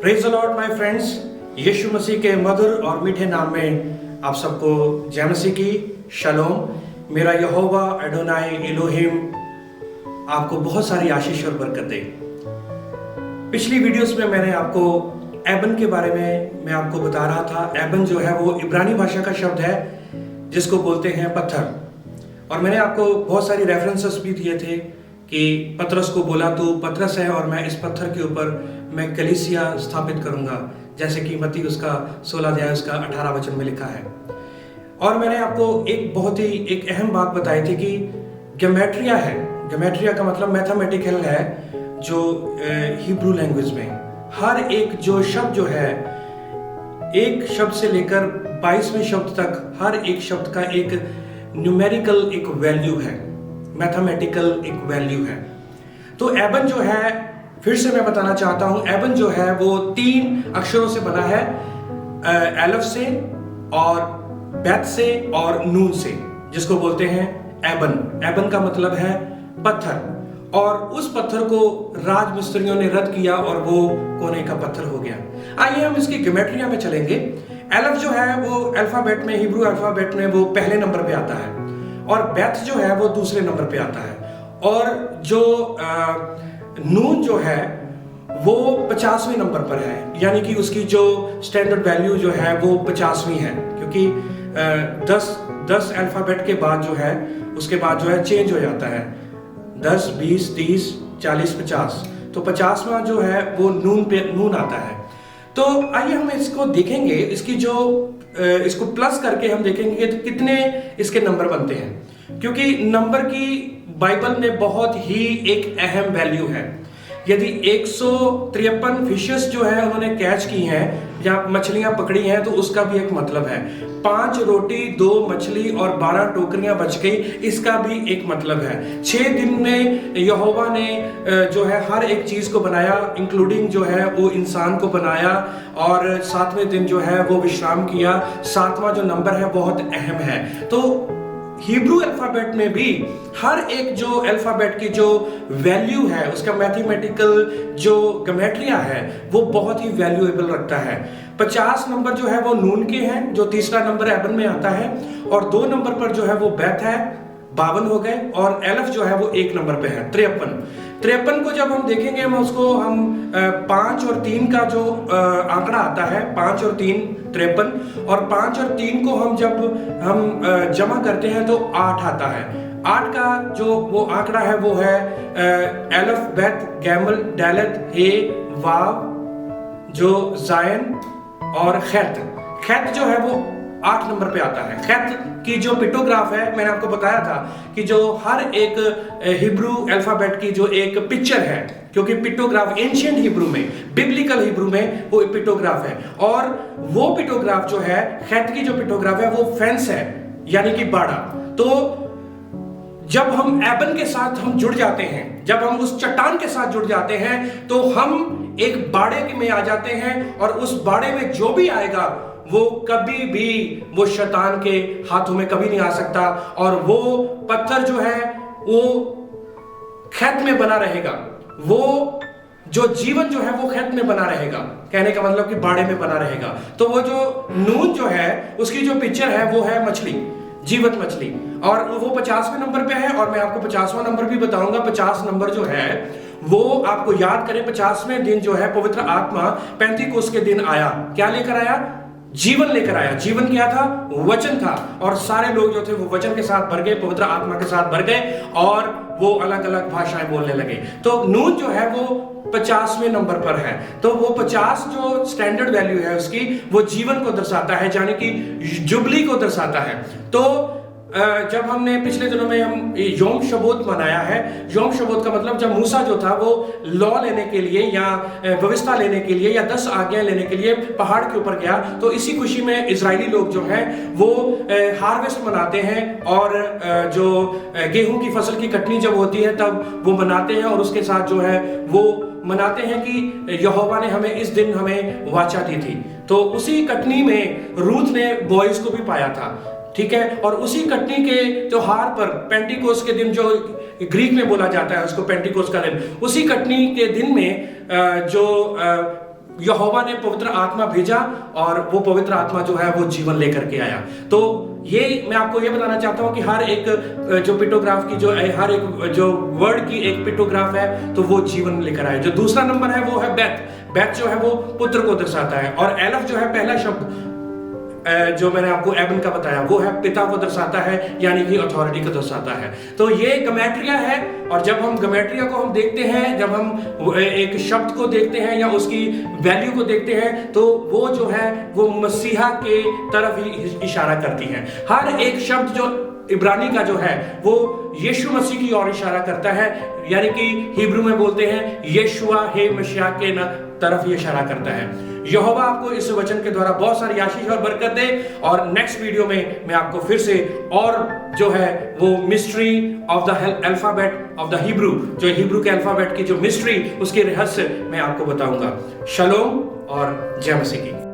Praise the lord my friends. Yeshu Masih के मधुर और मीठे नाम में आप सबको जय मसीह की शलोम। मेरा यहोवा एडोनाई एलोहिम आपको बहुत सारी आशीष और बरकत दे। पिछली वीडियोस में मैंने आपको एबन के बारे में मैं आपको बता रहा था। एबन जो है वो इब्रानी भाषा का शब्द है जिसको बोलते हैं पत्थर। और मैंने आपको बहुत सारी रेफरेंसेस भी दिए थे कि पतरस को बोला तू पतरस है और मैं इस पत्थर के ऊपर मैं कलीसिया स्थापित करूंगा, जैसे कि मत्ती उसका 16 अध्याय उसका 18 वचन में लिखा है। और मैंने आपको एक बहुत ही एक अहम बात बताई थी कि गेमेट्रिया है। गेमेट्रिया का मतलब मैथमेटिकल है, जो हिब्रू लैंग्वेज में हर एक जो शब्द जो है, एक शब्द से लेकर 22वें शब्द तक हर एक शब्द का एक न्यूमेरिकल एक वैल्यू है, मैथमेटिकल एक वैल्यू है। तो एबन जो है, फिर से मैं बताना चाहता हूं, एबन जो है वो 3 अक्षरों से बना है, एलफ से और बेत से और नून से, जिसको बोलते हैं एबन। एबन का मतलब है पत्थर। और उस पत्थर को राज मिस्त्रियों ने रद्द किया और वो कोने का पत्थर हो गया। आइए हम इसकी ज्योमेट्रिया में चलेंगे। एलफ जो है वो अल्फाबेट में, हिब्रू अल्फाबेट में वो पहले नंबर पे आता है और बेत जो है वो दूसरे नंबर पे आता है। और जो नून जो है वो 50वें नंबर पर है, यानी कि उसकी जो स्टैंडर्ड वैल्यू जो है वो 50वीं है, क्योंकि 10 अल्फाबेट के बाद जो है उसके बाद जो है चेंज हो जाता है। 10, 20, 30, 40, 50, तो 50वां जो है वो नून आता है। तो आइए हम इसको देखेंगे, इसकी जो इसको प्लस करके हम देखेंगे कि कितने इसके नंबर बनते हैं, क्योंकि नंबर की बाइबल में बहुत ही एक अहम वैल्यू है। यदि 153 फिशेस जो है उन्होंने कैच की हैं या मछलियां पकड़ी हैं, तो उसका भी एक मतलब है। 5 रोटी 2 मछली और 12 टोकरियां बच गई, इसका भी एक मतलब है। 6 दिन में यहोवा ने जो है हर एक चीज को बनाया, इंक्लूडिंग जो है वो इंसान को बनाया, और 7वें दिन जो है वो विश्राम किया। 7वां जो नंबर है बहुत अहम है। तो हिब्रू अल्फाबेट में भी हर एक जो अल्फाबेट की जो वैल्यू है, उसका मैथमेटिकल जो ज्योमेट्रिया है वो बहुत ही वैल्यूएबल रखता है। 50 नंबर जो है वो नून के हैं, जो तीसरा नंबर एबन में आता है, और 2 नंबर पर जो है वो बेत है, 52 हो गए, और एलफ जो है वो 1 नंबर पे है, 53 को जब हम देखेंगे, हम उसको 5 और 3 का जो आंकड़ा आता है, 5 और 3 53, और 5 और 3 को हम जब हम जमा करते हैं तो 8 आता है। 8 का जो वो आंकड़ा है वो है एलफ, बेत, गैमल, डालत, हे, वाव, जो जायन और खैत जो है वो 8 नंबर पे आता है। खैत की जो पिक्टोग्राफ है, मैंने आपको बताया था कि जो हर एक हिब्रू अल्फाबेट की जो एक पिक्चर है, क्योंकि पिक्टोग्राफ एंशिएंट हिब्रू में, बिब्लिकल हिब्रू में वो पिक्टोग्राफ है, और वो पिक्टोग्राफ जो है, खैत की जो पिक्टोग्राफ है वो फेंस है, यानी कि बाड़ा। तो जब हम एबन के साथ हम जुड़ जाते हैं, जब हम उस चट्टान के साथ जुड़ जाते हैं, तो हम एक बाड़े में आ जाते हैं, और उस बाड़े में जो भी आएगा वो कभी भी वो शैतान के हाथों में कभी नहीं आ सकता, और वो पत्थर जो है वो खैत में बना रहेगा, वो जो जीवन जो है वो खैत में बना रहेगा, कहने का मतलब कि बाड़े में बना रहेगा। तो वो जो नून जो है उसकी जो पिक्चर है वो है मछली, जीवित मछली, और वो 50वें नंबर पे है। और मैं आपको 50वां नंबर भी बताऊंगा। 50 नंबर जो है वो आपको याद करें, 50वें दिन जो है पवित्र आत्मा पेंतीकोस्त के दिन आया। क्या लेकर आया? जीवन लेकर आया। जीवन क्या था? वचन था। और सारे लोग जो थे वो वचन के साथ भर गए, पवित्र आत्मा के साथ भर गए, और वो अलग अलग भाषाएं बोलने लगे। तो नून जो है वो 50वें नंबर पर है। तो वो 50 जो स्टैंडर्ड वैल्यू है उसकी, वो जीवन को दर्शाता है, यानी कि जुबली को दर्शाता है। तो जब हमने पिछले दिनों में हम योम शबोत मनाया है, योम शबोत का मतलब जब मूसा जो था वो लॉ लेने के लिए या व्यवस्था लेने के लिए या 10 आज्ञाएं लेने के लिए पहाड़ के ऊपर गया, तो इसी खुशी में इजरायली लोग जो हैं वो हार्वेस्ट मनाते हैं, और जो गेहूं की फसल की कटनी जब होती है तब वो मनाते हैं, और उसके साथ जो है वो मनाते हैं कि यहोवा ने हमें इस दिन हमें वाचा दी थी। तो उसी कटनी में रूथ ने बॉयज को भी पाया था, ठीक है। और उसी कटनी के त्योहार पर, पेंटिकोस्ट के दिन, जो ग्रीक में बोला जाता है उसको पेंटिकोस्ट का दिन, उसी कटनी के दिन में जो यहोवा ने पवित्र आत्मा भेजा और वो पवित्र आत्मा जो है वो जीवन लेकर के आया। तो ये मैं आपको ये बताना चाहता हूं कि हर एक जो पिक्टोग्राफ की जो हर एक जो वर्ड की एक पिक्टोग्राफ है तो वो जीवन लेकर आया। जो दूसरा नंबर है वो है बेथ। बेथ जो है वो पुत्र को दर्शाता है, और एलफ जो है पहला शब्द जो मैंने आपको एबन का बताया वो है पिता को दर्शाता है, यानी कि अथॉरिटी को दर्शाता है। तो ये गमेट्रिया है, और जब हम गमेट्रिया को हम देखते हैं, जब हम एक शब्द को देखते हैं या उसकी वैल्यू को देखते हैं, तो वो जो है वो मसीहा के तरफ ही इशारा करती है। हर एक शब्द जो इब्रानी का जो है वो यीशु मसीह की ओर इशारा करता है, यानी कि हिब्रू में बोलते हैं यीशुआ हे मसीहा के तरफ ही इशारा करता है। यहोवा आपको इस वचन के द्वारा बहुत सारी आशीष और बरकत दे, और नेक्स्ट वीडियो में मैं आपको फिर से और जो है वो mystery of the alphabet of the Hebrew, जो हिब्रू के अल्फाबेट की जो मिस्ट्री, उसके रहस्य मैं आपको बताऊंगा। शलोम और जय मसीह की।